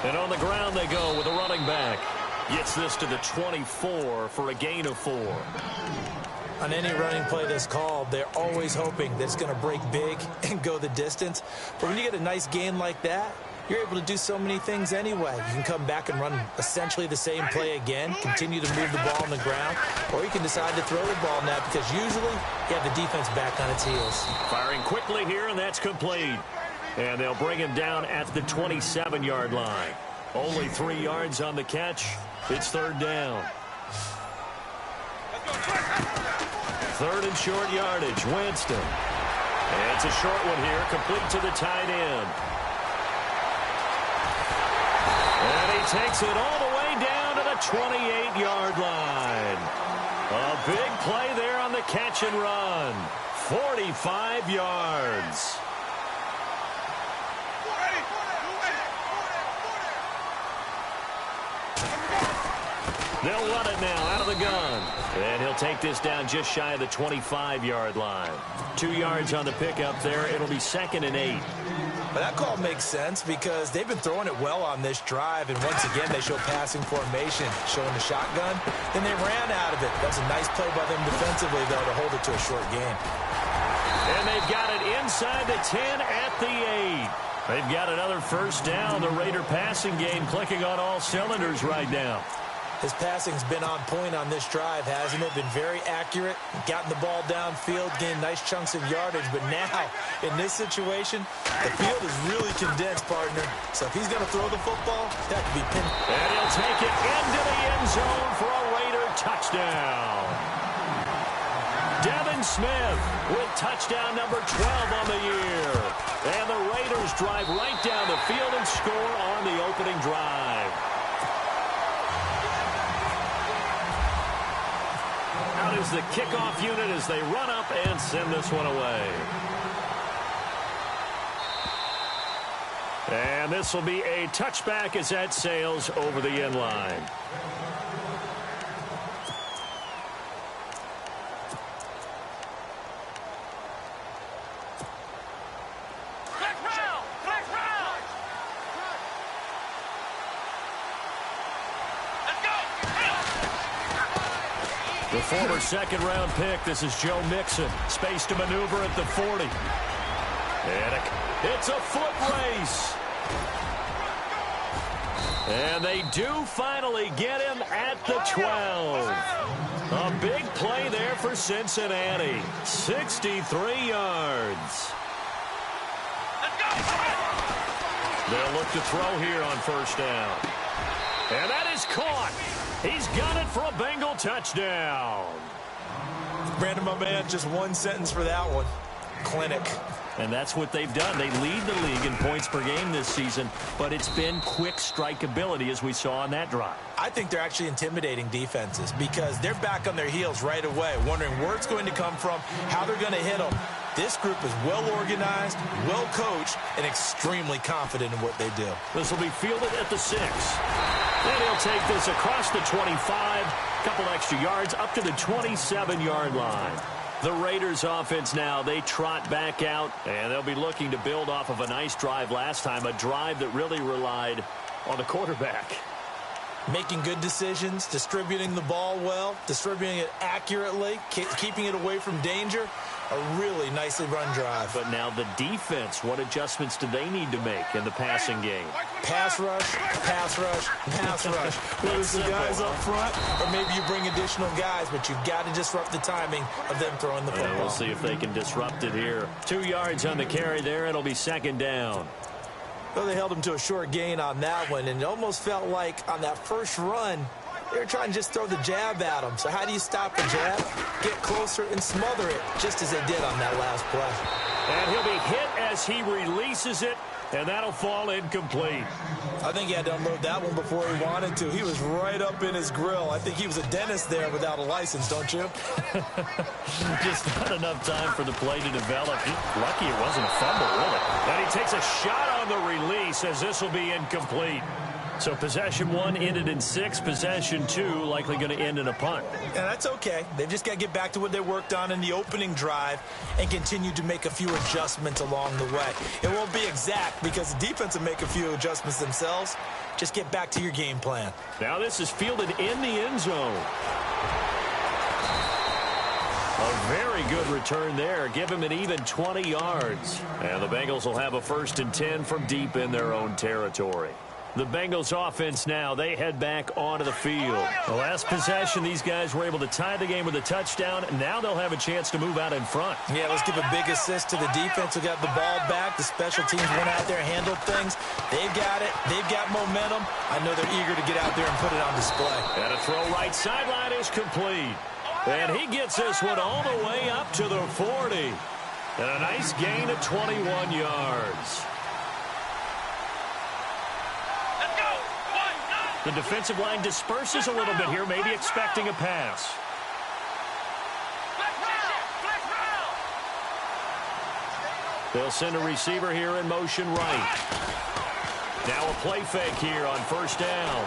And on the ground they go with a running back. Gets this to the 24 for a gain of 4. On any running play that's called, they're always hoping that it's going to break big and go the distance. But when you get a nice gain like that, you're able to do so many things anyway. You can come back and run essentially the same play again, continue to move the ball on the ground, or you can decide to throw the ball now because usually you have the defense back on its heels. Firing quickly here, and that's complete. And they'll bring him down at the 27-yard line. Only 3 yards on the catch. It's third down. Third and short yardage. Winston. And it's a short one here, complete to the tight end. And he takes it all the way down to the 28-yard line. A big play there on the catch and run. 45 yards. They'll run it now out of the gun. And he'll take this down just shy of the 25-yard line. 2 yards on the pickup there. It'll be 2nd and 8. But that call makes sense because they've been throwing it well on this drive. And once again, they show passing formation, showing the shotgun. Then they ran out of it. That was a nice play by them defensively, though, to hold it to a short gain. And they've got it inside the 10 at the 8. They've got another first down. The Raider passing game clicking on all cylinders right now. His passing's been on point on this drive, hasn't it? Been very accurate, gotten the ball downfield, gained nice chunks of yardage. But now, in this situation, the field is really condensed, partner. So if he's going to throw the football, that could be pinned. And he'll take it into the end zone for a Raider touchdown. Devin Smith with touchdown number 12 on the year. And the Raiders drive right down the field and score on the opening drive. Out is the kickoff unit as they run up and send this one away. And this will be a touchback as that sails over the end line. The former second-round pick, this is Joe Mixon. Space to maneuver at the 40. And it's a foot race. And they do finally get him at the 12. A big play there for Cincinnati. 63 yards. They'll look to throw here on first down. And that is caught. He's got it for a Bengal touchdown. Brandon, my man, just one sentence for that one. Clinic. And that's what they've done. They lead the league in points per game this season, but it's been quick strike ability as we saw on that drive. I think they're actually intimidating defenses because they're back on their heels right away, wondering where it's going to come from, how they're going to hit them. This group is well organized, well coached, and extremely confident in what they do. This will be fielded at the 6. And he'll take this across the 25, couple extra yards up to the 27-yard line. The Raiders offense now, they trot back out, and they'll be looking to build off of a nice drive last time, a drive that really relied on the quarterback. Making good decisions, distributing the ball well, distributing it accurately, keeping it away from danger. A really nicely run drive. But now the defense, what adjustments do they need to make in the passing game? Pass rush, pass rush, pass rush. Whether it's the guys up front or maybe you bring additional guys, but you've got to disrupt the timing of them throwing the football. And we'll see if they can disrupt it here. 2 yards on the carry there. It'll be second down. Well, they held him to a short gain on that one, and it almost felt like on that first run, they were trying to just throw the jab at him. So how do you stop the jab? Get closer and smother it, just as they did on that last play. And he'll be hit as he releases it, and that'll fall incomplete. I think he had to unload that one before he wanted to. He was right up in his grill. I think he was a dentist there without a license, don't you? Just not enough time for the play to develop. Lucky it wasn't a fumble, really. And he takes a shot on the release as this will be incomplete. So possession 1 ended in 6. Possession 2 likely going to end in a punt. Yeah, that's okay. They've just got to get back to what they worked on in the opening drive and continue to make a few adjustments along the way. It won't be exact because the defense will make a few adjustments themselves. Just get back to your game plan. Now this is fielded in the end zone. A very good return there. Give him an even 20 yards. And the Bengals will have a 1st and 10 from deep in their own territory. The Bengals offense now, they head back onto the field. The last possession, these guys were able to tie the game with a touchdown, and now they'll have a chance to move out in front. Yeah, let's give a big assist to the defense who got the ball back. The special teams went out there and handled things. They've got it. They've got momentum. I know they're eager to get out there and put it on display. And a throw right sideline is complete. And he gets this one all the way up to the 40. And a nice gain of 21 yards. The defensive line disperses a little bit here, maybe expecting a pass. They'll send a receiver here in motion right. Now a play fake here on 1st down.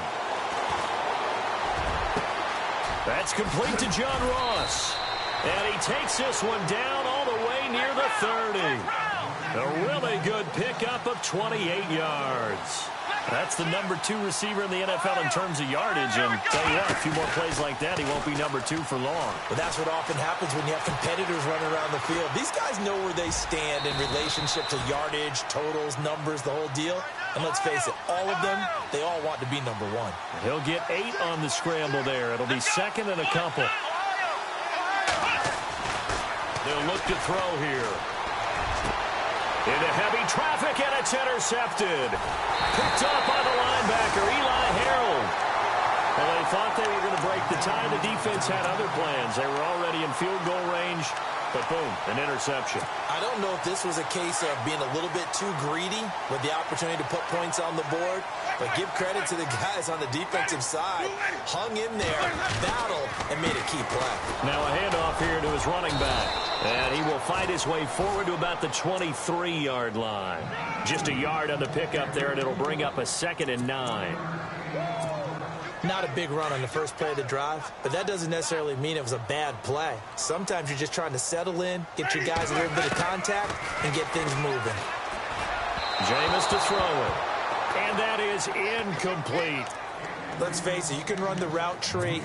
That's complete to John Ross. And he takes this one down all the way near the 30. A really good pickup of 28 yards. That's the number 2 receiver in the NFL in terms of yardage. And tell you what, a few more plays like that, he won't be number 2 for long. But that's what often happens when you have competitors running around the field. These guys know where they stand in relationship to yardage, totals, numbers, the whole deal. And let's face it, all of them, they all want to be number 1. He'll get 8 on the scramble there. It'll be 2nd and a couple. They'll look to throw here. Into heavy traffic, and it's intercepted. Picked up by the linebacker, Eli Harold. Well, they thought they were going to break the tie. The defense had other plans. They were already in field goal range, but boom, an interception. I don't know if this was a case of being a little bit too greedy with the opportunity to put points on the board, but give credit to the guys on the defensive side. Hung in there, battled, and made a key play. Now a handoff here to his running back. And he will fight his way forward to about the 23-yard line. Just a yard on the pickup there, and it'll bring up a 2nd and 9. Not a big run on the first play of the drive, but that doesn't necessarily mean it was a bad play. Sometimes you're just trying to settle in, get your guys a little bit of contact, and get things moving. Jameis to throw it. And that is incomplete. Let's face it, you can run the route tree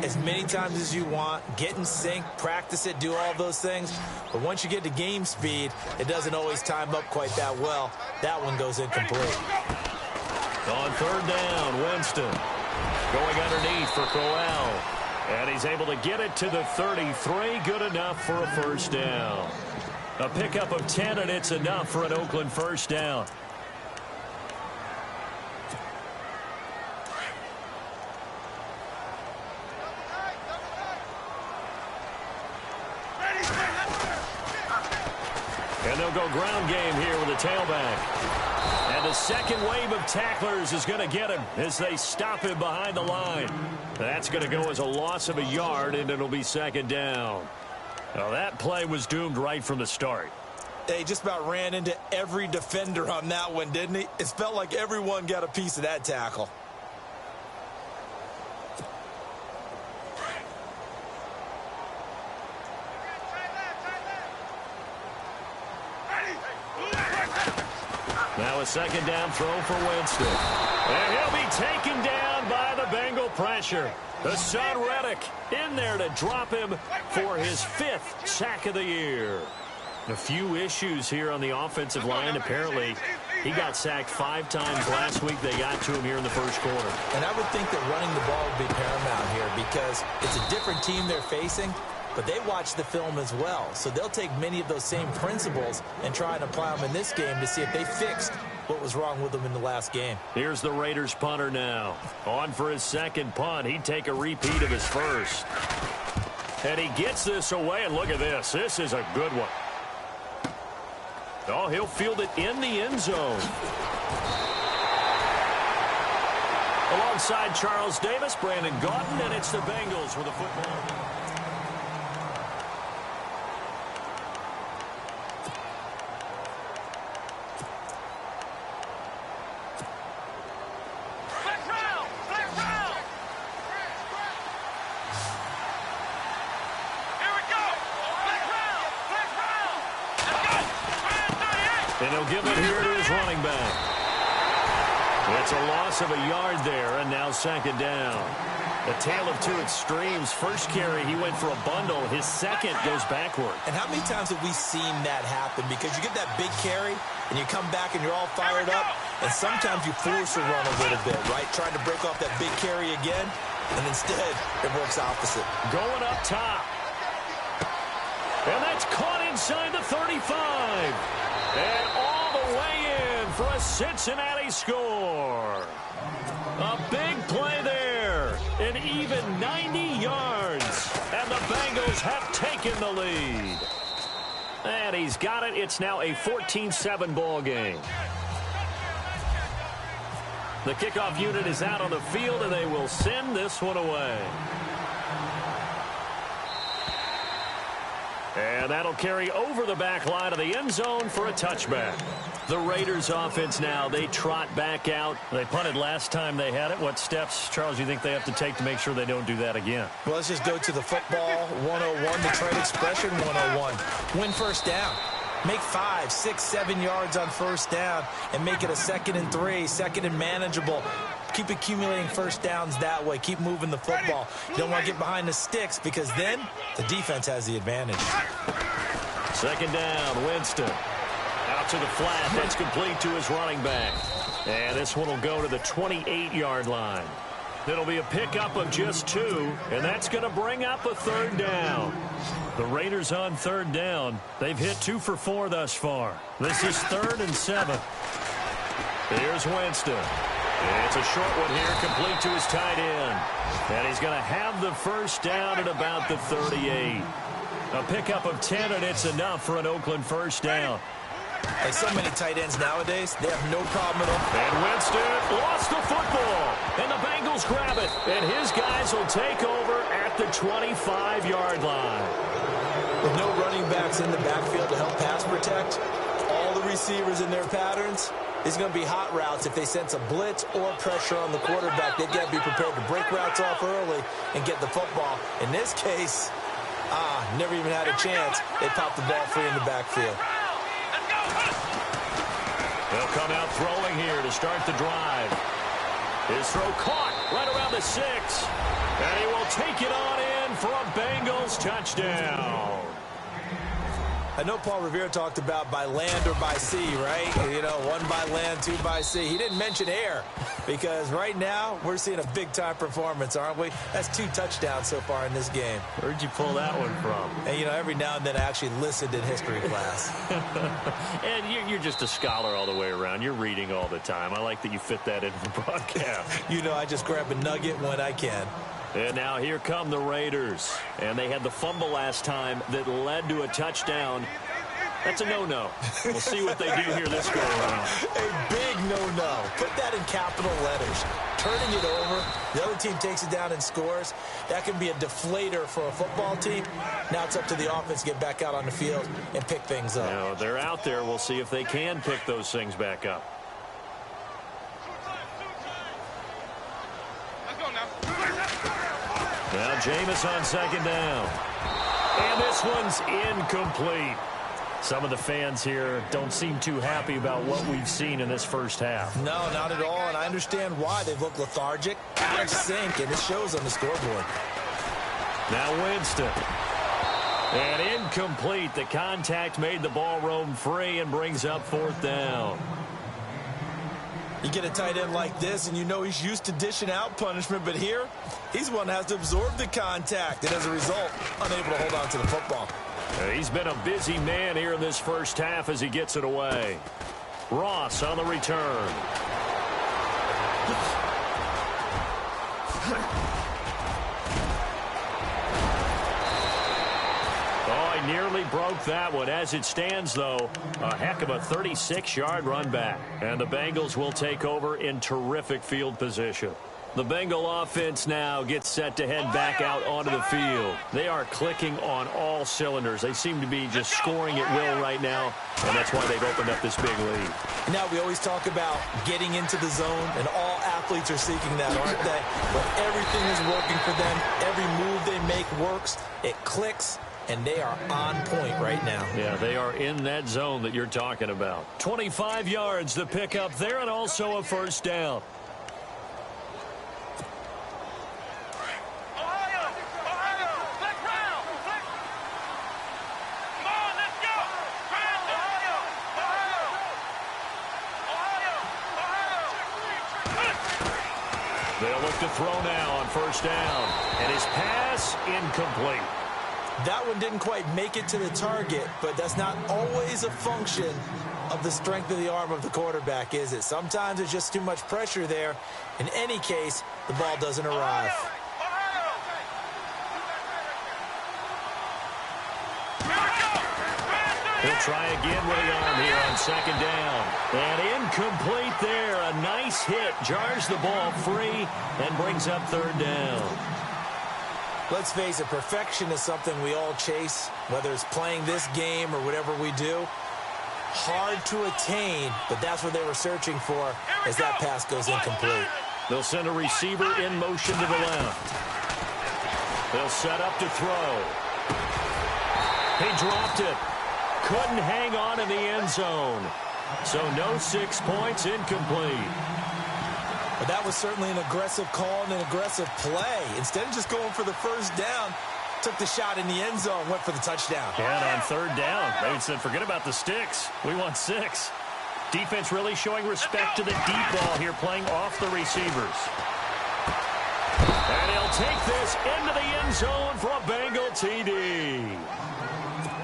as many times as you want, get in sync, practice it, do all those things. But once you get to game speed, it doesn't always time up quite that well. That one goes incomplete. On 3rd down, Winston going underneath for Crowell. And he's able to get it to the 33. Good enough for a 1st down. A pickup of 10, and it's enough for an Oakland 1st down. And they'll go ground game here with a tailback. And the second wave of tacklers is going to get him as they stop him behind the line. That's going to go as a loss of a yard, and it'll be 2nd down. Now that play was doomed right from the start. He just about ran into every defender on that one, didn't he? It felt like everyone got a piece of that tackle. Now a 2nd down throw for Winston. And he'll be taken down by the Bengal pressure. Hassan Reddick in there to drop him for his 5th sack of the year. A few issues here on the offensive line. Apparently, he got sacked 5 times last week. They got to him here in the 1st quarter. And I would think that running the ball would be paramount here because it's a different team they're facing. But they watch the film as well, so they'll take many of those same principles and try and apply them in this game to see if they fixed what was wrong with them in the last game. Here's the Raiders punter now. On for his 2nd punt. He'd take a repeat of his 1st. And he gets this away, and look at this. This is a good one. Oh, he'll field it in the end zone. Alongside Charles Davis, Brandon Gaudin, and it's the Bengals with a football. And he'll give it here to his running back. It's a loss of a yard there, and now second down. A tale of two extremes. First carry, he went for a bundle. His second goes backward. And how many times have we seen that happen? Because you get that big carry, and you come back, and you're all fired up, and sometimes you force a run a little bit, right? Trying to break off that big carry again, and instead, it works opposite. Going up top. And that's caught inside the 35. And all the way in for a Cincinnati score. A big play there. An even 90 yards. And the Bengals have taken the lead. And he's got it. It's now a 14-7 ball game. The kickoff unit is out on the field, and they will send this one away. And that'll carry over the back line of the end zone for a touchback. The Raiders offense now, they trot back out. They punted last time they had it. What steps, Charles, do you think they have to take to make sure they don't do that again? Well, let's just go to the football 101, the trade expression 101. Win first down. Make 5, 6, 7 yards on first down and make it a 2nd and 3, 2nd and manageable. Keep accumulating first downs that way. Keep moving the football. You don't want to get behind the sticks because then the defense has the advantage. Second down, Winston. Out to the flat. That's complete to his running back. And this one will go to the 28-yard line. It'll be a pickup of just 2, and that's going to bring up a third down. The Raiders on third down. They've hit 2 for 4 thus far. This is 3rd and 7. Here's Winston. It's a short one here, complete to his tight end. And he's going to have the first down at about the 38. A pickup of 10, and it's enough for an Oakland first down. Hey, so many tight ends nowadays, they have no problem at all. And Winston lost the football. And the Bengals grab it. And his guys will take over at the 25-yard line. With no running backs in the backfield to help pass protect, all the receivers in their patterns, it's going to be hot routes. If they sense a blitz or pressure on the quarterback, they've got to be prepared to break routes off early and get the football. In this case, never even had a chance. They popped the ball free in the backfield. They'll come out throwing here to start the drive. His throw caught right around the 6. And he will take it on in for a Bengals touchdown. I know Paul Revere talked about by land or by sea, right? You know, 1 by land, 2 by sea. He didn't mention air because right now we're seeing a big-time performance, aren't we? That's 2 touchdowns so far in this game. Where'd you pull that one from? And, you know, every now and then I actually listened in history class. And you're just a scholar all the way around. You're reading all the time. I like that you fit that into the broadcast. You know, I just grab a nugget when I can. And now here come the Raiders. And they had the fumble last time that led to a touchdown. That's a no-no. We'll see what they do here this go around. A big no-no. Put that in capital letters. Turning it over. The other team takes it down and scores. That can be a deflator for a football team. Now it's up to the offense to get back out on the field and pick things up. Now, they're out there. We'll see if they can pick those things back up. Now Jameis on second down. And this one's incomplete. Some of the fans here don't seem too happy about what we've seen in this first half. No, not at all, and I understand why. They've looked lethargic, out of sync, and it shows on the scoreboard. Now Winston. And incomplete. The contact made the ball roam free and brings up 4th down. You get a tight end like this, and you know he's used to dishing out punishment, but here, he's one that has to absorb the contact, and as a result, unable to hold on to the football. He's been a busy man here in this first half as he gets it away. Ross on the return. Nearly broke that one. As it stands, though, a heck of a 36-yard run back. And the Bengals will take over in terrific field position. The Bengal offense now gets set to head back out onto the field. They are clicking on all cylinders. They seem to be just scoring at will right now, and that's why they've opened up this big lead. Now, we always talk about getting into the zone, and all athletes are seeking that, aren't they? But everything is working for them. Every move they make works. It clicks. and they are on point right now. Yeah, they are in that zone that you're talking about. 25 yards to pick up there, and also a first down. They'll look to throw now on first down. And his pass incomplete. That one didn't quite make it to the target, but that's not always a function of the strength of the arm of the quarterback, is it? Sometimes there's just too much pressure there. In any case, the ball doesn't arrive. He'll try again with the arm here on second down. And incomplete there. A nice hit. Jars the ball free and brings up third down. Let's face it, perfection is something we all chase, whether it's playing this game or whatever we do. Hard to attain, but that's what they were searching for as that pass goes incomplete. They'll send a receiver in motion to the left. They'll set up to throw. He dropped it. Couldn't hang on in the end zone. So no 6 points, incomplete. But that was certainly an aggressive call and an aggressive play. Instead of just going for the first down, took the shot in the end zone, went for the touchdown. And on third down, they said, forget about the sticks. We want 6. Defense really showing respect to the deep ball here, playing off the receivers. And he'll take this into the end zone for a Bengal TD.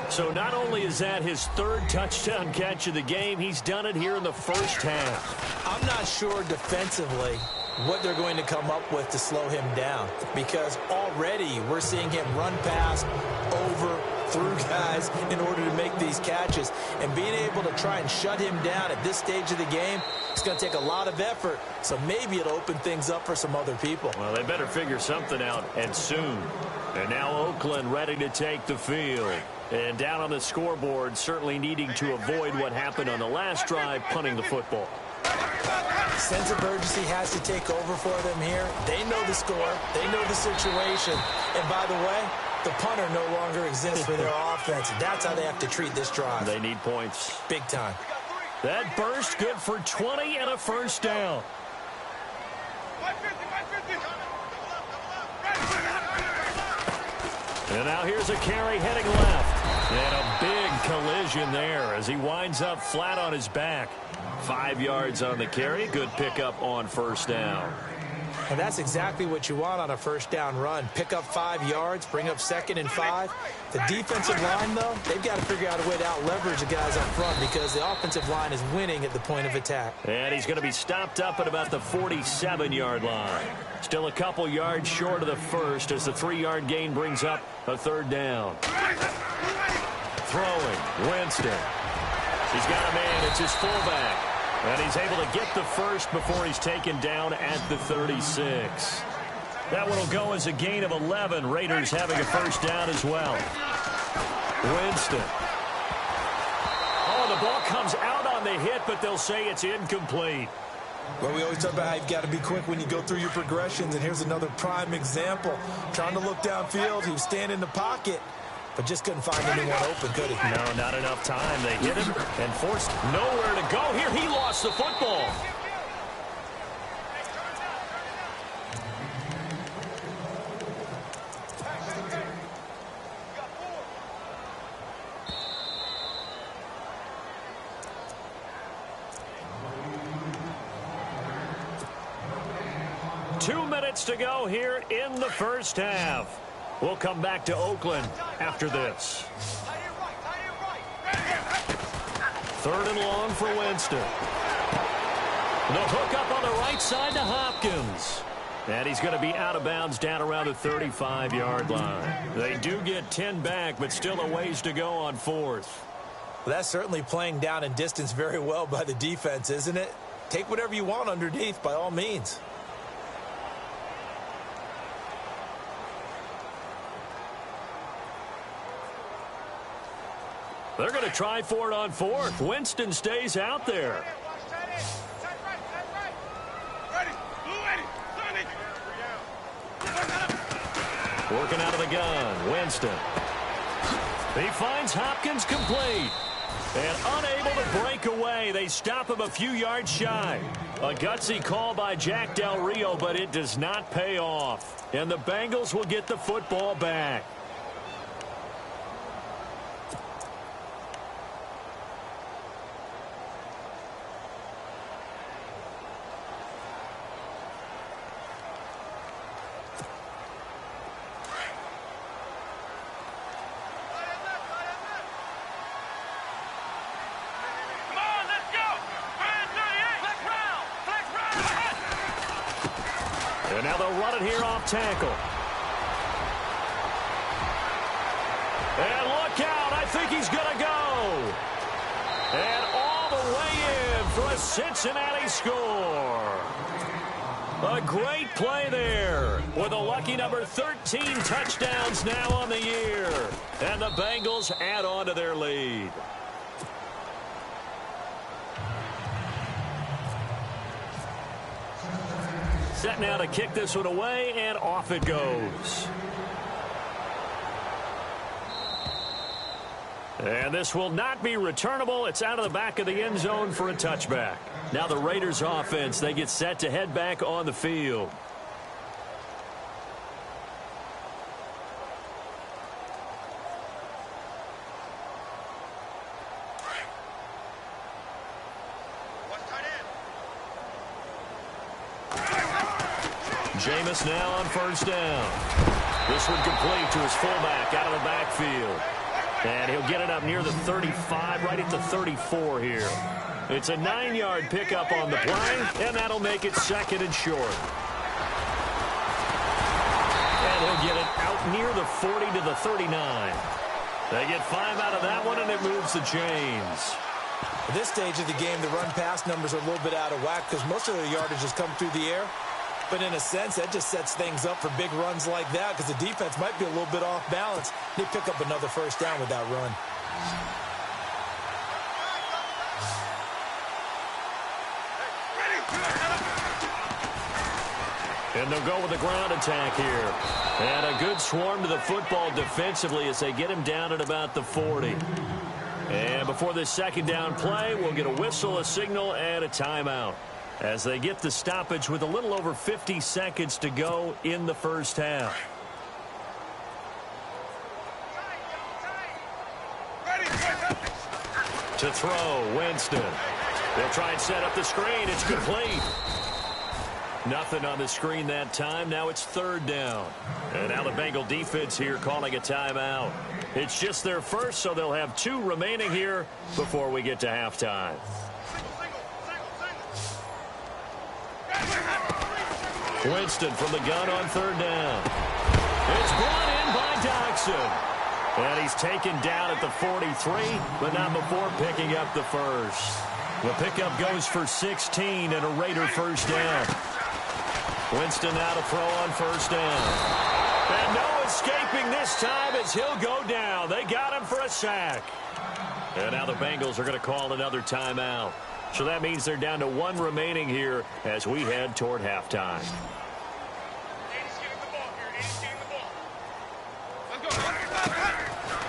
So not only is that his third touchdown catch of the game, he's done it here in the first half. I'm not sure defensively what they're going to come up with to slow him down, because already we're seeing him run past, over, through guys in order to make these catches. And being able to try and shut him down at this stage of the game, it's going to take a lot of effort. So maybe it'll open things up for some other people. Well, they better figure something out, and soon. And now Oakland ready to take the field. And down on the scoreboard, certainly needing to avoid what happened on the last drive, punting the football. Sense of urgency has to take over for them here. They know the score. They know the situation. And by the way, the punter no longer exists for their offense. That's how they have to treat this drive. They need points. Big time. That burst good for 20 and a first down. And now here's a carry heading left. And a big collision there as he winds up flat on his back. 5 yards on the carry. Good pickup on first down. And that's exactly what you want on a first down run. Pick up 5 yards, bring up 2nd and 5. The defensive line, though, they've got to figure out a way to out-leverage the guys up front because the offensive line is winning at the point of attack. And he's going to be stopped up at about the 47-yard line. Still a couple yards short of the first as the 3-yard gain brings up a third down. Throwing, Winston. He's got a man. It's his fullback. And he's able to get the first before he's taken down at the 36. That one will go as a gain of 11. Raiders having a first down as well. Winston. Oh, the ball comes out on the hit, but they'll say it's incomplete. Well, we always talk about how you've got to be quick when you go through your progressions, and here's another prime example. Trying to look downfield, he was standing in the pocket, but just couldn't find anyone open, could he? No, not enough time. They hit him and forced nowhere to go. Here, he lost the football. Two minutes to go here in the first half. We'll come back to Oakland after this. Third and long for Winston. The hook up on the right side to Hopkins. And he's going to be out of bounds down around the 35-yard line. They do get 10 back, but still a ways to go on fourth. Well, that's certainly playing down in distance very well by the defense, isn't it? Take whatever you want underneath by all means. They're going to try for it on fourth. Winston stays out there. Working out of the gun, Winston. He finds Hopkins complete. And unable to break away, they stop him a few yards shy. A gutsy call by Jack Del Rio, but it does not pay off. And the Bengals will get the football back. And now they'll run it here off tackle. And look out. I think he's going to go. And all the way in for a Cincinnati score. A great play there with a lucky number 13 touchdowns now on the year. And the Bengals add on to their lead. Set now to kick this one away, and off it goes. And this will not be returnable. It's out of the back of the end zone for a touchback. Now the Raiders offense, they get set to head back on the field. Jameis now on first down. This one complete to his fullback out of the backfield. And he'll get it up near the 35, right at the 34 here. It's a 9-yard pickup on the play, and that'll make it second and short. And he'll get it out near the 40 to the 39. They get 5 out of that one, and it moves the chains. At this stage of the game, the run-pass numbers are a little bit out of whack because most of their yardage has come through the air. But in a sense, that just sets things up for big runs like that because the defense might be a little bit off balance. They pick up another first down with that run. And they'll go with the ground attack here. And a good swarm to the football defensively as they get him down at about the 40. And before this second down play, we'll get a whistle, a signal, and a timeout, as they get the stoppage with a little over 50 seconds to go in the first half. To throw, Winston. They'll try and set up the screen. It's complete. Nothing on the screen that time. Now it's third down. And now the Bengal defense here calling a timeout. It's just their first, so they'll have 2 remaining here before we get to halftime. Winston from the gun on third down. It's brought in by Doxson. And he's taken down at the 43, but not before picking up the first. The pickup goes for 16 and a Raider first down. Winston now to throw on first down. And no escaping this time as he'll go down. They got him for a sack. And now the Bengals are going to call another timeout. So that means they're down to 1 remaining here as we head toward halftime.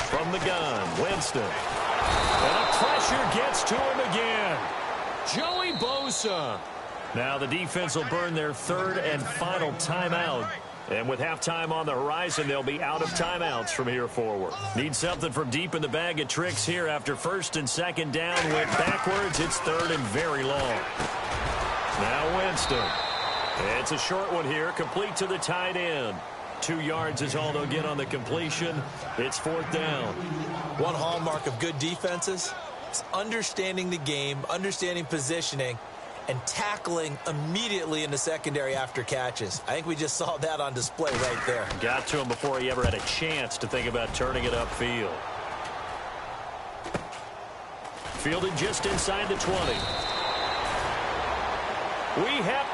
From the gun, Winston. And the pressure gets to him again. Joey Bosa. Now the defense will burn their 3rd and final timeout. And with halftime on the horizon, they'll be out of timeouts from here forward. Need something from deep in the bag of tricks here after first and second down. Went backwards. It's 3rd and very long. Now Winston. It's a short one here, complete to the tight end. 2 yards is all they'll get on the completion. It's 4th down. One hallmark of good defenses is understanding the game, understanding positioning, and tackling immediately in the secondary after catches. I think we just saw that on display right there. Got to him before he ever had a chance to think about turning it upfield. Fielded just inside the 20.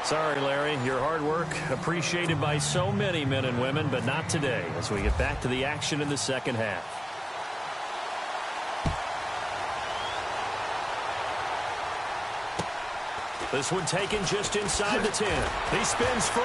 Sorry, Larry, your hard work appreciated by so many men and women, but not today as we get back to the action in the second half. This one taken just inside the 10. He spins free.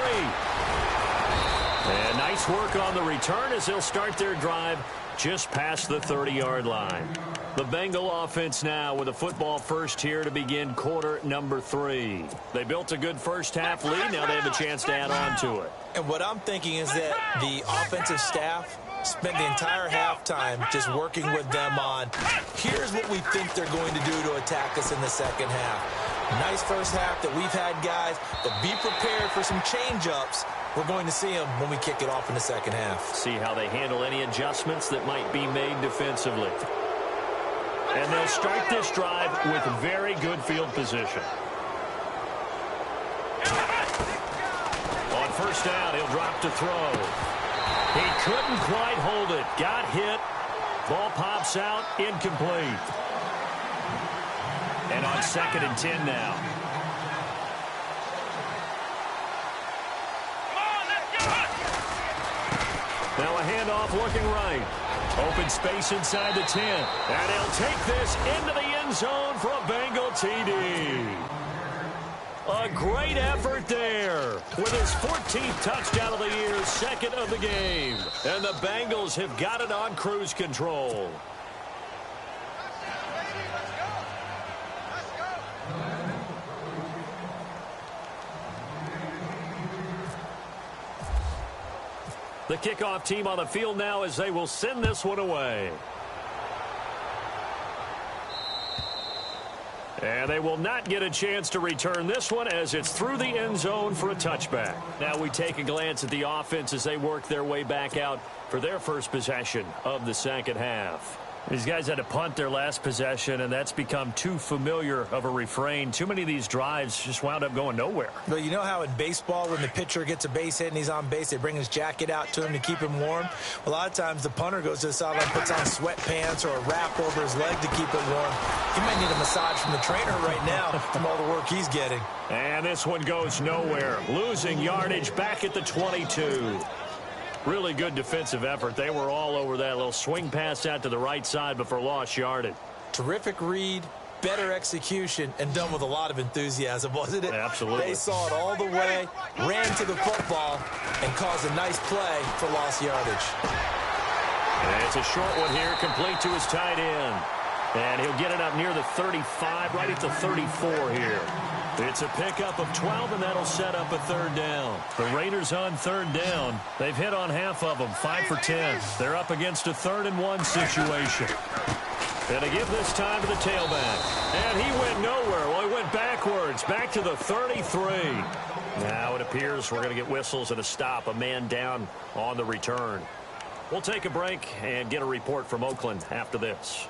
And nice work on the return as they'll start their drive just past the 30-yard line. The Bengal offense now with a football first here to begin quarter number 3. They built a good first half lead. Now they have a chance to add on to it. And what I'm thinking is that the offensive staff spent the entire halftime just working with them on, here's what we think they're going to do to attack us in the second half. Nice first half that we've had, guys, but be prepared for some change-ups. We're going to see them when we kick it off in the second half. See how they handle any adjustments that might be made defensively. And they'll start this drive with very good field position. On first down, he'll drop to throw. He couldn't quite hold it. Got hit. Ball pops out. Incomplete. And on 2nd and 10 now. Now a handoff looking right. Open space inside the 10. And he'll take this into the end zone for a Bengal TD. A great effort there with his 14th touchdown of the year, 2nd of the game. And the Bengals have got it on cruise control. The kickoff team on the field now as they will send this one away. And they will not get a chance to return this one as it's through the end zone for a touchback. Now we take a glance at the offense as they work their way back out for their first possession of the second half. These guys had to punt their last possession, and that's become too familiar of a refrain. Too many of these drives just wound up going nowhere. But you know how in baseball, when the pitcher gets a base hit and he's on base, they bring his jacket out to him to keep him warm? A lot of times the punter goes to the sideline, puts on sweatpants or a wrap over his leg to keep it warm. He might need a massage from the trainer right now from all the work he's getting. And this one goes nowhere. Losing yardage back at the 22. Really good defensive effort. They were all over that little swing pass out to the right side before lost yardage. Terrific read, better execution, and done with a lot of enthusiasm, wasn't it? Absolutely. They saw it all the way, ran to the football, and caused a nice play for lost yardage. And it's a short one here, complete to his tight end. And he'll get it up near the 35, right at the 34 here. It's a pickup of 12, and that'll set up a 3rd down. The Raiders on 3rd down. They've hit on half of them, 5 for 10. They're up against a 3rd and 1 situation. And they give this time to the tailback. And he went nowhere. Well, he went backwards, back to the 33. Now it appears we're going to get whistles and a stop, a man down on the return. We'll take a break and get a report from Oakland after this.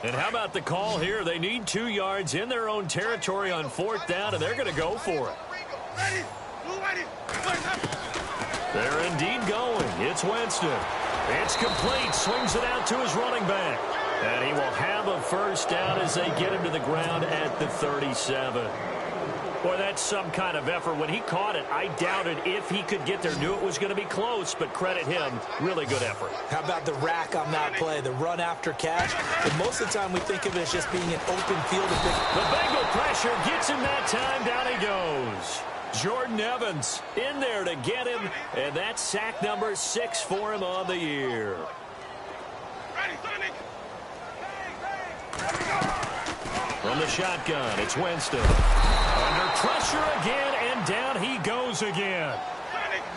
And how about the call here? They need 2 yards in their own territory on 4th down, and they're going to go for it. They're indeed going. It's Winston. It's complete. Swings it out to his running back. And he will have a 1st down as they get him to the ground at the 37. Boy, that's some kind of effort. When he caught it, I doubted if he could get there. Knew it was going to be close, but credit him. Really good effort. How about the rack on that play, the run after catch? And most of the time we think of it as just being an open field. The Bengal pressure gets him that time. Down he goes. Jordan Evans in there to get him, and that's sack number 6 for him on the year. From the shotgun, it's Winston. Under pressure again, and down he goes again.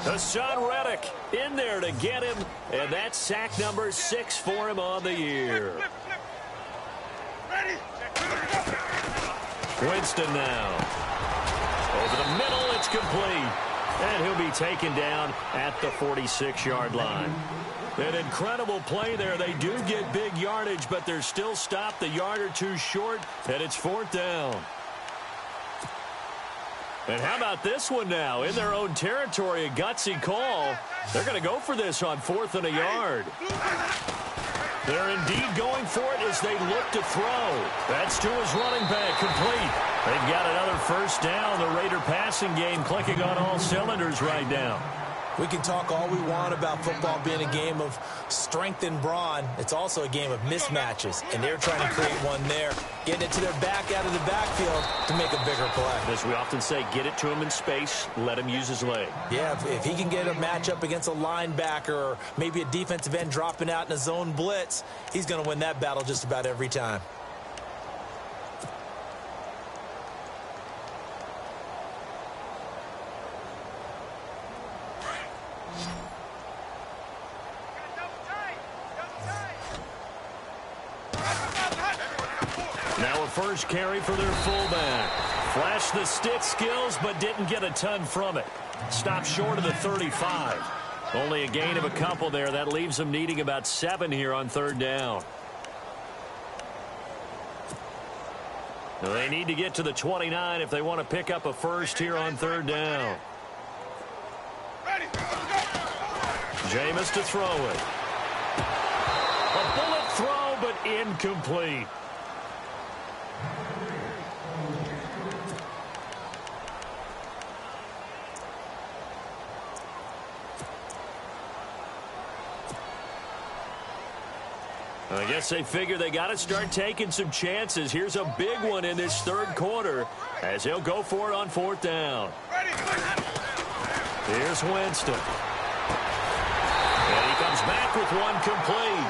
Hassan Reddick in there to get him, and that's sack number 6 for him on the year. Winston now. Over the middle, it's complete. And he'll be taken down at the 46-yard line. An incredible play there. They do get big yardage, but they're still stopped a yard or 2 short, and it's 4th down. And how about this one now? In their own territory, a gutsy call. They're going to go for this on 4th and a yard. They're indeed going for it as they look to throw. That's to his running back, complete. They've got another 1st down. The Raider passing game clicking on all cylinders right now. We can talk all we want about football being a game of strength and brawn. It's also a game of mismatches, and they're trying to create one there, getting it to their back out of the backfield to make a bigger play. As we often say, get it to him in space, let him use his leg. Yeah, if he can get a matchup against a linebacker or maybe a defensive end dropping out in a zone blitz, he's going to win that battle just about every time. Now a first carry for their fullback. Flashed the stick skills, but didn't get a ton from it. Stopped short of the 35. Only a gain of a couple there. That leaves them needing about 7 here on third down. Now they need to get to the 29 if they want to pick up a first here on third down. Jameis to throw it. A bullet throw, but incomplete. I guess they figure they got to start taking some chances. Here's a big one in this third quarter as he'll go for it on fourth down. Here's Winston. And he comes back with one complete.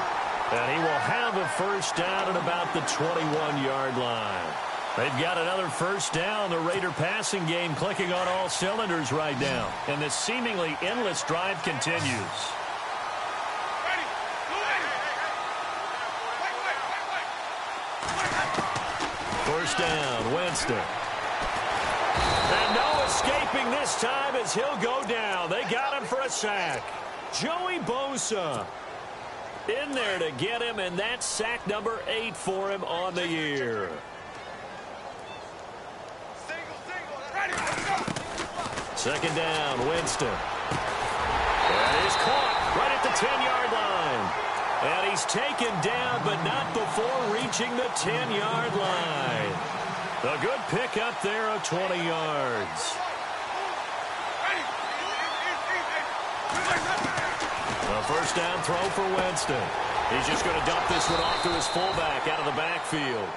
And he will have a first down at about the 21-yard line. They've got another first down. The Raider passing game clicking on all cylinders right now. And this seemingly endless drive continues. First down, Winston. And no escaping this time as he'll go down. They got him for a sack. Joey Bosa in there to get him, and that's sack number 8 for him on the year. Second down, Winston. And he's caught right at the 10-yard line. And he's taken down, but not before reaching the 10-yard line. A good pickup there of 20 yards. A first down throw for Winston. He's just going to dump this one off to his fullback out of the backfield.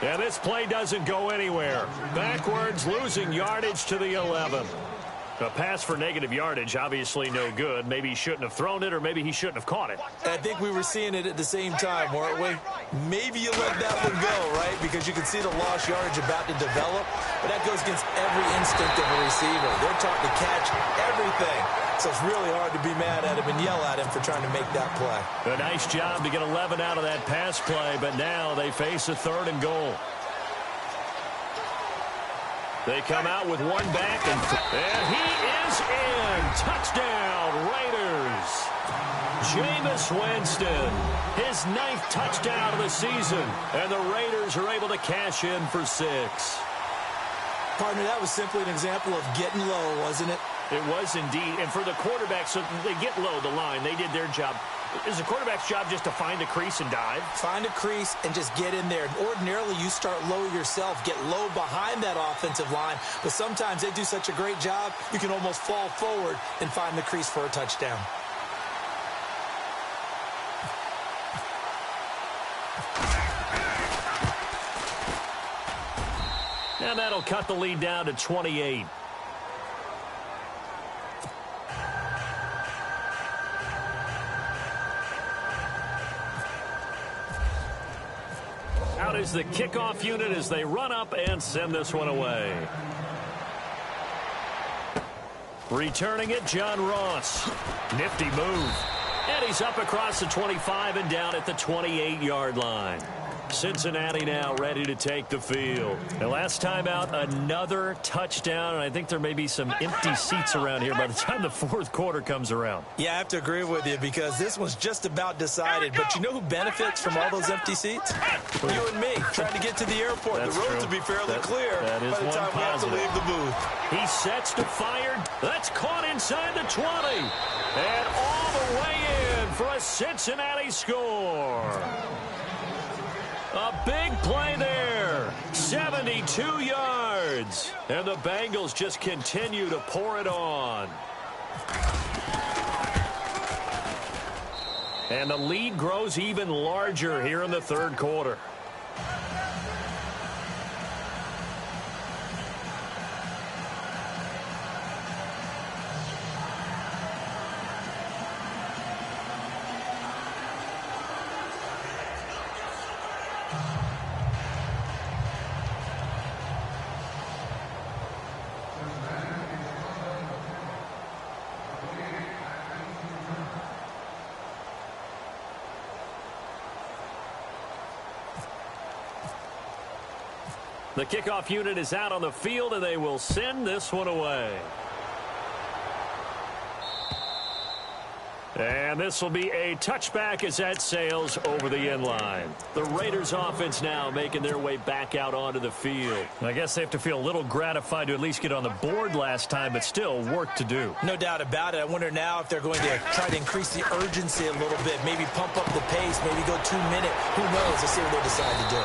And this play doesn't go anywhere. Backwards, losing yardage to the 11. A pass for negative yardage, obviously no good. Maybe he shouldn't have thrown it, or maybe he shouldn't have caught it. I think we were seeing it at the same time, weren't we? Maybe you let that one go, right? Because you can see the lost yardage about to develop. But that goes against every instinct of a receiver. They're taught to catch everything. So it's really hard to be mad at him and yell at him for trying to make that play. A nice job to get 11 out of that pass play, but now they face a 3rd and goal. They come out with one back, and he is in. Touchdown, Raiders. Jameis Winston, his 9th touchdown of the season, and the Raiders are able to cash in for 6. Partner, that was simply an example of getting low, wasn't it? It was indeed, and for the quarterback, so they get low the line. They did their job. Is the quarterback's job just to find a crease and dive? Find a crease and just get in there. Ordinarily, you start low yourself, get low behind that offensive line, but sometimes they do such a great job, you can almost fall forward and find the crease for a touchdown. And that'll cut the lead down to 28. Out is the kickoff unit as they run up and send this one away. Returning it, John Ross. Nifty move. And he's up across the 25 and down at the 28-yard line. Cincinnati now ready to take the field. And last time out, another touchdown, and I think there may be some empty seats around here by the time the 4th quarter comes around. Yeah, I have to agree with you because this one's just about decided. But you know who benefits from all those empty seats? You and me, trying to get to the airport. That's the roads true. will be fairly clear that is by the time we have to leave the booth. He sets to fire. That's caught inside the 20. And all the way in for a Cincinnati score. A big play there. 72 yards. And the Bengals just continue to pour it on. And the lead grows even larger here in the third quarter. The kickoff unit is out on the field, and they will send this one away. And this will be a touchback as that sails over the end line. The Raiders offense now making their way back out onto the field. I guess they have to feel a little gratified to at least get on the board last time, but still work to do. No doubt about it. I wonder now if they're going to try to increase the urgency a little bit, maybe pump up the pace, maybe go 2 minute. Who knows? Let's see what they decide to do.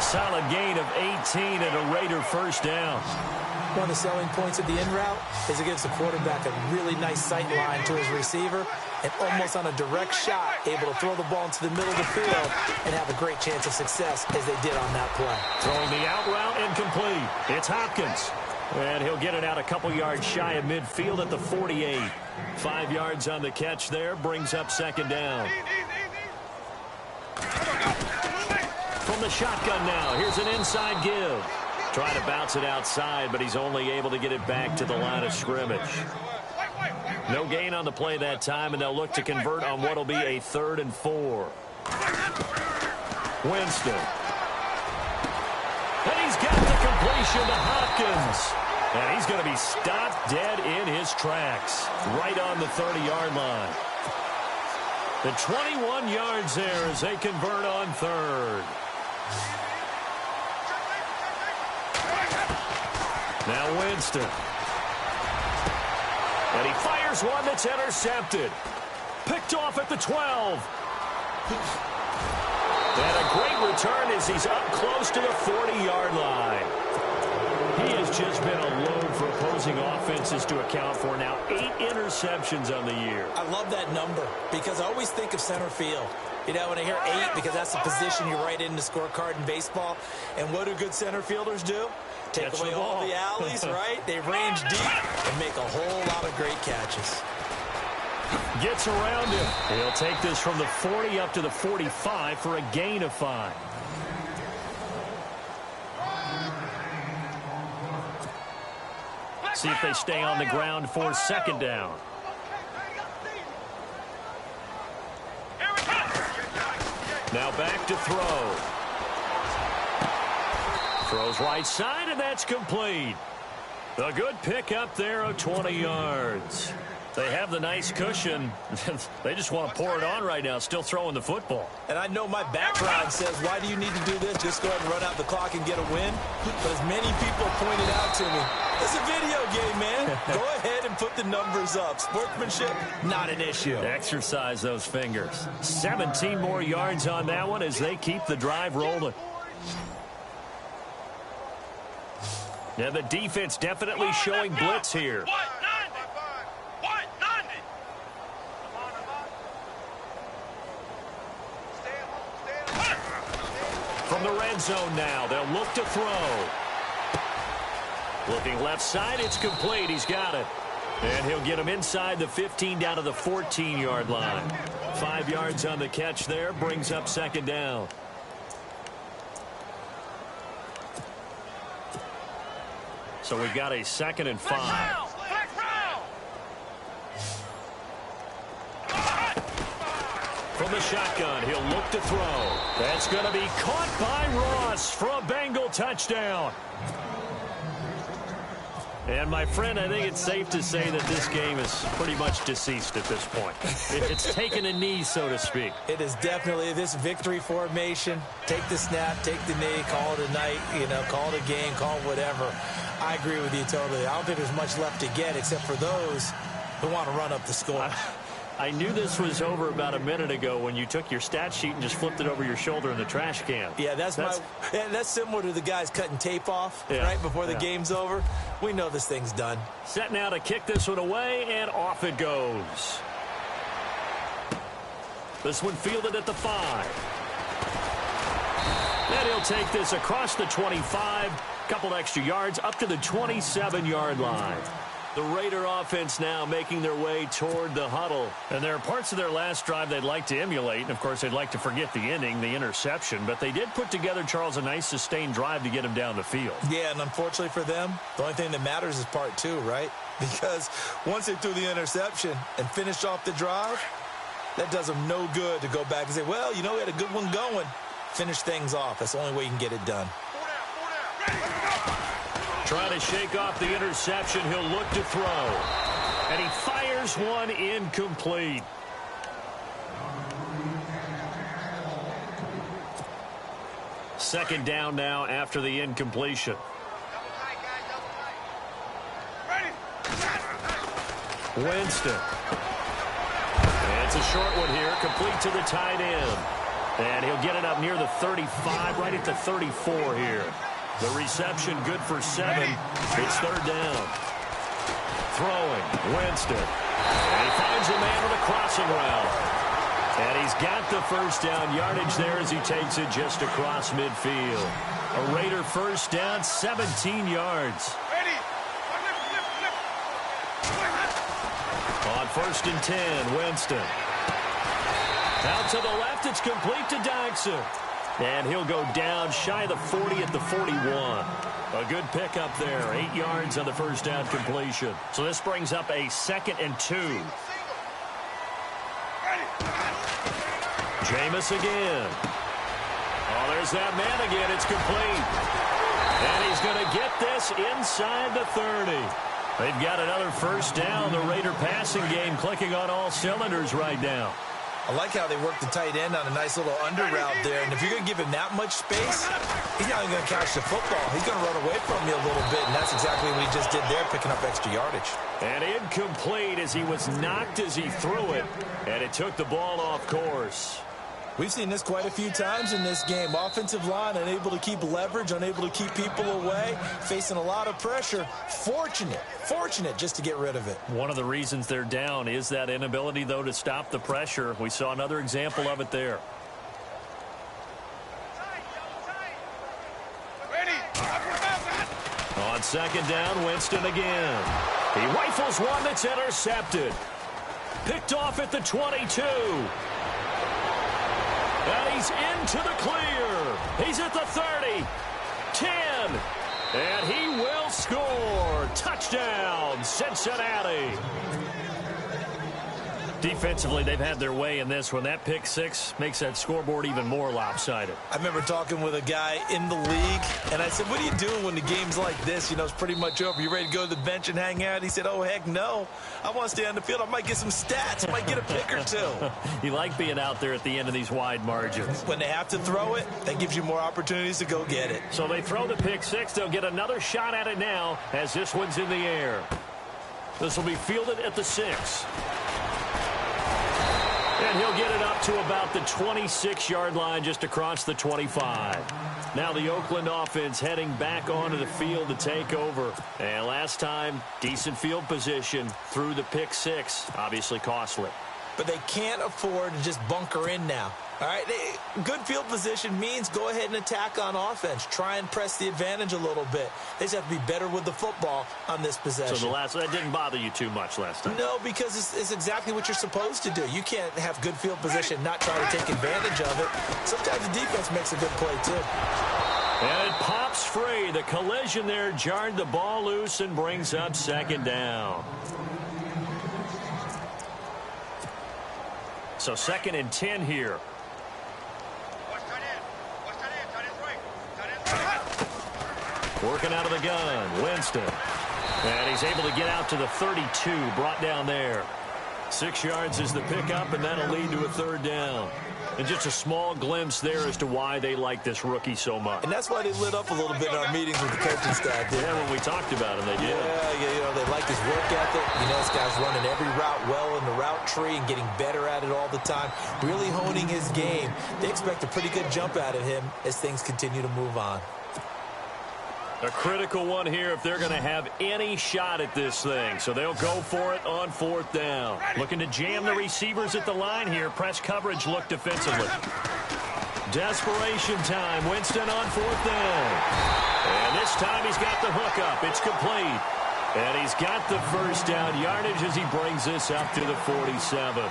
Solid gain of 18 and a Raider first down. One of the selling points of the in route is it gives the quarterback a really nice sight line to his receiver and almost on a direct shot able to throw the ball into the middle of the field and have a great chance of success as they did on that play. Throwing the out route incomplete. It's Hopkins. And he'll get it out a couple yards shy of midfield at the 48. 5 yards on the catch there brings up second down. From the shotgun now, here's an inside give. Trying to bounce it outside, but he's only able to get it back to the line of scrimmage. No gain on the play that time, and they'll look to convert on what will be a 3rd and 4. Winston. And he's got the completion to Hopkins. And he's going to be stopped dead in his tracks, right on the 30-yard line. The 21 yards there as they convert on 3rd. Now Winston. And he fires one that's intercepted. Picked off at the 12. And a great return as he's up close to the 40-yard line. He has just been a load for opposing offenses to account for now. 8 interceptions on the year. I love that number because I always think of center field. You know, when I hear 8, because that's the position you write in the scorecard in baseball. And what do good center fielders do? Take away all the alleys, right? They range deep and make a whole lot of great catches. Gets around him. He'll take this from the 40 up to the 45 for a gain of 5. See if they stay on the ground for second down. Now back to throw. Throws right side, and that's complete. A good pick up there of 20 yards. They have the nice cushion. They just want to pour it on right now, still throwing the football. And I know my background says, why do you need to do this? Just go ahead and run out the clock and get a win. But as many people pointed out to me, it's a video game, man. Go ahead and put the numbers up. Sportsmanship, not an issue. Exercise those fingers. 17 more yards on that one as they keep the drive rolling. Yeah, the defense definitely showing blitz here. From the red zone now, they'll look to throw. Looking left side, it's complete. He's got it. And he'll get him inside the 15 down to the 14-yard line. 5 yards on the catch there, brings up second down. So we've got a 2nd and 5. From the shotgun, he'll look to throw. That's going to be caught by Ross for a Bengal touchdown. And, my friend, I think it's safe to say that this game is pretty much deceased at this point. It's taken a knee, so to speak. It is definitely this victory formation. Take the snap, take the knee, call it a night, call it a game, call it whatever. I agree with you totally. I don't think there's much left to get except for those who want to run up the score. I knew this was over about a minute ago when you took your stat sheet and just flipped it over your shoulder in the trash can. Yeah, that's similar to the guys cutting tape off right before the game's over. We know this thing's done. Set now to kick this one away, and off it goes. This one fielded at the 5. And he'll take this across the 25. Couple extra yards up to the 27-yard line. The Raider offense now making their way toward the huddle. And there are parts of their last drive they'd like to emulate. And, of course, they'd like to forget the ending, the interception. But they did put together, Charles, a nice sustained drive to get him down the field. Yeah, and unfortunately for them, the only thing that matters is part 2, right? Because once they threw the interception and finished off the drive, that does them no good to go back and say, well, you know, we had a good one going. Finish things off. That's the only way you can get it done. Trying to shake off the interception. He'll look to throw. And he fires one incomplete. Second down now after the incompletion. Winston. And it's a short one here, complete to the tight end. And he'll get it up near the 35, right at the 34 here. The reception good for 7. It's third down. Throwing, Winston. And he finds a man with a crossing route. And he's got the first down yardage there as he takes it just across midfield. A Raider first down, 17 yards. On first and 10, Winston. Out to the left, it's complete to Dodson. And he'll go down shy of the 40 at the 41. A good pickup there, 8 yards on the first down completion. So this brings up a 2nd and 2. Jameis again. Oh, there's that man again. It's complete. And he's going to get this inside the 30. They've got another first down. The Raider passing game clicking on all cylinders right now. I like how they work the tight end on a nice little under route there. And if you're going to give him that much space, he's not even going to catch the football. He's going to run away from you a little bit, and that's exactly what he just did there, picking up extra yardage. And incomplete as he was knocked as he threw it, and it took the ball off course. We've seen this quite a few times in this game. Offensive line unable to keep leverage, unable to keep people away, facing a lot of pressure. Fortunate just to get rid of it. One of the reasons they're down is that inability, though, to stop the pressure. We saw another example of it there. On second down, Winston again. He rifles one that's intercepted. Picked off at the 22. And he's into the clear. He's at the 30, 10, and he will score. Touchdown, Cincinnati. Defensively, they've had their way in this one. That pick 6 makes that scoreboard even more lopsided. I remember talking with a guy in the league, and I said, what are you doing when the game's like this? You know, it's pretty much over. You ready to go to the bench and hang out? He said, oh, heck no. I want to stay on the field. I might get some stats. I might get a pick or 2. You like being out there at the end of these wide margins. When they have to throw it, that gives you more opportunities to go get it. So they throw the pick 6. They'll get another shot at it now as this one's in the air. This will be fielded at the 6. And he'll get it up to about the 26-yard line just across the 25. Now the Oakland offense heading back onto the field to take over. And last time, decent field position through the pick 6. Obviously costly. But they can't afford to just bunker in now. All right, good field position means go ahead and attack on offense. Try and press the advantage a little bit. They just have to be better with the football on this possession. So that didn't bother you too much last time? No, because it's exactly what you're supposed to do. You can't have good field position and not try to take advantage of it. Sometimes the defense makes a good play, too. And it pops free. The collision there jarred the ball loose and brings up second down. So 2nd and 10 here. Working out of the gun, Winston. And he's able to get out to the 32, brought down there. 6 yards is the pickup, and that'll lead to a third down. And just a small glimpse there as to why they like this rookie so much. And that's why they lit up a little bit in our meetings with the coaching staff. Yeah, when we talked about him, they did. Yeah, you know, they like his work ethic. You know, this guy's running every route well in the route tree and getting better at it all the time. Really honing his game. They expect a pretty good jump out of him as things continue to move on. A critical one here if they're going to have any shot at this thing. So they'll go for it on 4th down. Looking to jam the receivers at the line here. Press coverage look defensively. Desperation time. Winston on 4th down. And this time he's got the hook up. It's complete. And he's got the first down yardage as he brings this up to the 47.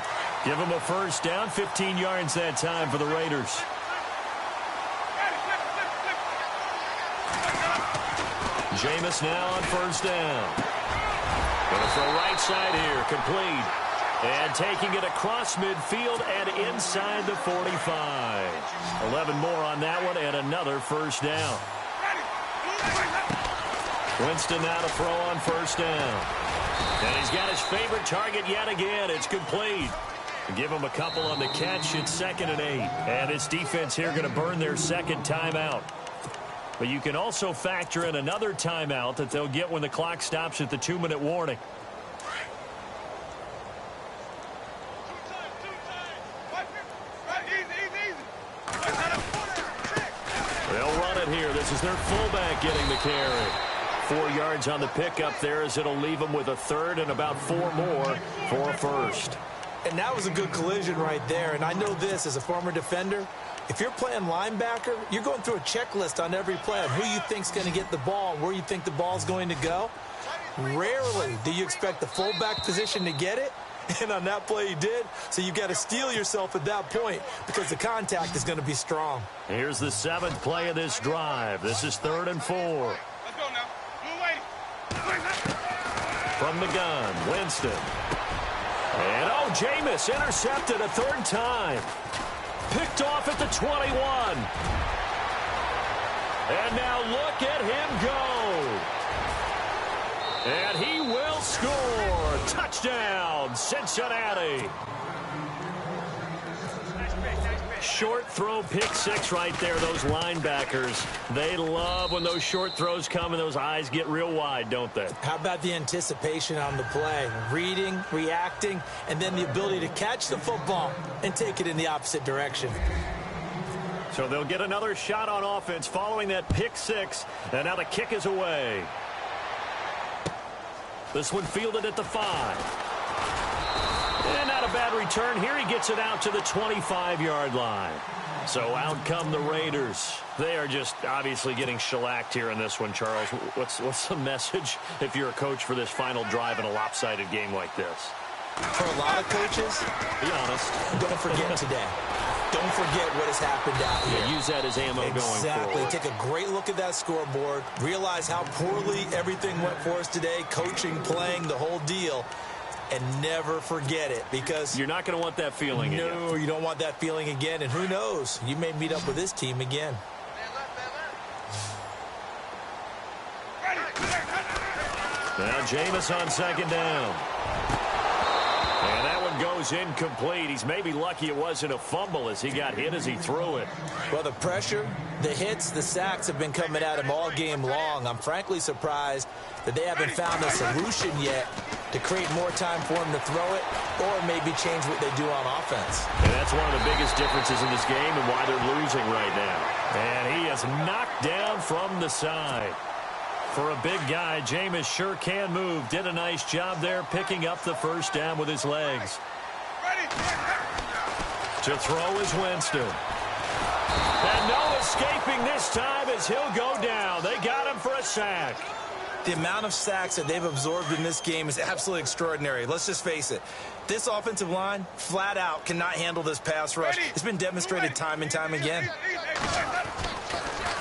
Give him a first down. 15 yards that time for the Raiders. Jameis now on 1st down. Going to throw right side here. Complete. And taking it across midfield and inside the 45. 11 more on that one and another first down. Winston now to throw on 1st down. And he's got his favorite target yet again. It's complete. Give him a couple on the catch. It's 2nd and 8. And his defense here going to burn their second timeout. But you can also factor in another timeout that they'll get when the clock stops at the 2-minute warning. They'll run it here. This is their fullback getting the carry. 4 yards on the pickup there as it'll leave them with a 3rd and about 4 more for a first. And that was a good collision right there. And I know this as a former defender. If you're playing linebacker, you're going through a checklist on every play of who you think's going to get the ball and where you think the ball's going to go. Rarely do you expect the fullback position to get it. And on that play he did. So you've got to steel yourself at that point because the contact is going to be strong. Here's the 7th play of this drive. This is 3rd and 4. Let's go now. From the gun, Winston. And, Jameis intercepted a 3rd time. Picked off at the 21. And now look at him go. And he will score. Touchdown, Cincinnati. Short throw, pick 6 right there. Those linebackers, they love when those short throws come and those eyes get real wide, don't they? How about the anticipation on the play? Reading, reacting, and then the ability to catch the football and take it in the opposite direction. So they'll get another shot on offense following that pick 6, and now the kick is away. This one fielded at the 5. And not a bad return. Here he gets it out to the 25-yard line. So out come the Raiders. They are just obviously getting shellacked here in this one, Charles. What's the message if you're a coach for this final drive in a lopsided game like this? For a lot of coaches, be honest, don't forget today. Don't forget what has happened out here. Yeah, use that as ammo going forward. Exactly. Take a great look at that scoreboard. Realize how poorly everything went for us today. Coaching, playing, the whole deal. And never forget it, because you're not going to want that feeling again. No, you don't want that feeling again. And who knows? You may meet up with this team again. Now Jameis on 2nd down. And that one goes incomplete. He's maybe lucky it wasn't a fumble as he got hit as he threw it. Well, the pressure, the hits, the sacks have been coming at him all game long. I'm frankly surprised that they haven't found a solution yet to create more time for him to throw it or maybe change what they do on offense. And that's one of the biggest differences in this game and why they're losing right now. And he is knocked down from the side. For a big guy, Jameis sure can move. Did a nice job there picking up the first down with his legs. To throw is Winston. And no escaping this time as he'll go down. They got him for a sack. The amount of sacks that they've absorbed in this game is absolutely extraordinary. Let's just face it. This offensive line, flat out, cannot handle this pass rush. It's been demonstrated time and time again.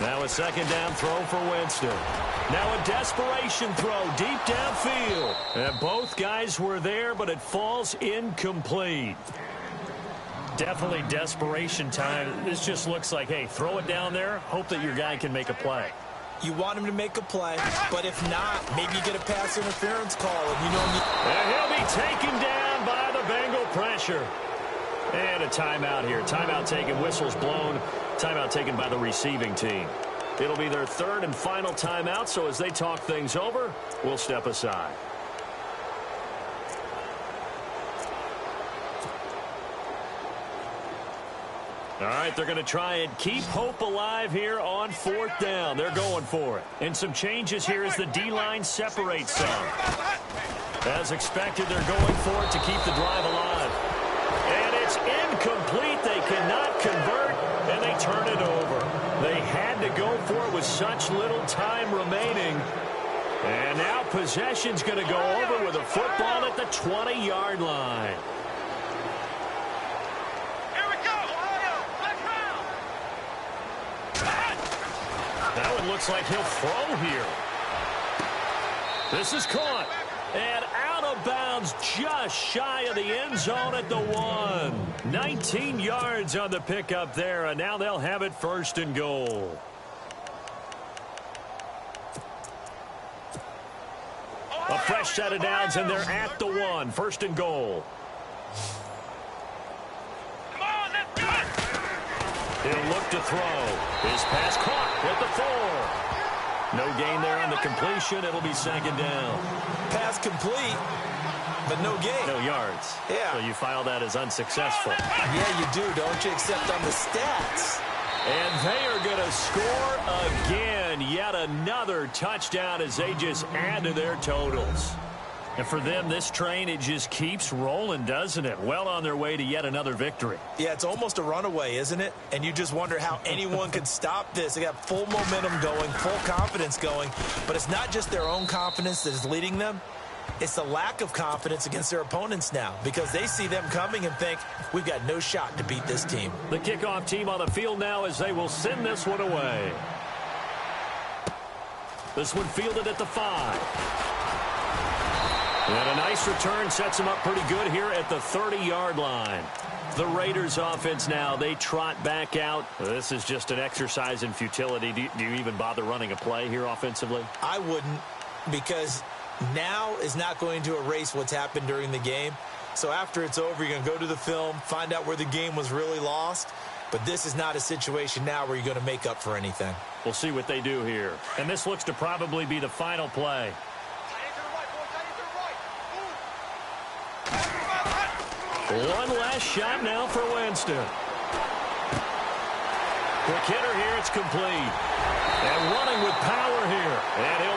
Now a 2nd down throw for Winston. Now a desperation throw deep downfield. And both guys were there, but it falls incomplete. Definitely desperation time. This just looks like, hey, throw it down there, hope that your guy can make a play. You want him to make a play, but if not, maybe you get a pass interference call. And he'll be taken down by the Bengal pressure. And a timeout here. Timeout taken, whistles blown. Timeout taken by the receiving team. It'll be their 3rd and final timeout, so as they talk things over, we'll step aside. All right, they're going to try and keep hope alive here on 4th down. They're going for it. And some changes here as the D-line separates some. As expected, they're going for it to keep the drive alive. And it's incomplete. They cannot convert, and they turn it over. They had to go for it with such little time remaining. And now possession's going to go over with a football at the 20-yard line. That one looks like he'll throw here. This is caught. And out of bounds just shy of the end zone at the 1. 19 yards on the pickup there, and now they'll have it 1st and goal. A fresh set of downs, and they're at the 1. 1st and goal. He'll look to throw. His pass caught at the 4. No gain there on the completion. It'll be 2nd down. Pass complete, but no gain. No yards. Yeah. So you file that as unsuccessful. Yeah, you do, don't you? Except on the stats. And they are going to score again. Yet another touchdown as they just add to their totals. And for them, this train, it just keeps rolling, doesn't it? Well on their way to yet another victory. Yeah, it's almost a runaway, isn't it? And you just wonder how anyone could stop this. They got full momentum going, full confidence going. But it's not just their own confidence that is leading them. It's the lack of confidence against their opponents now, because they see them coming and think, we've got no shot to beat this team. The kickoff team on the field now as they will send this one away. This one fielded at the 5. And a nice return sets them up pretty good here at the 30-yard line. The Raiders offense now, they trot back out. This is just an exercise in futility. Do you even bother running a play here offensively? I wouldn't, because now is not going to erase what's happened during the game. So after it's over, you're going to go to the film, find out where the game was really lost. But this is not a situation now where you're going to make up for anything. We'll see what they do here. And this looks to probably be the final play. One last shot now for Winston. Quick hitter here, it's complete. And running with power here. And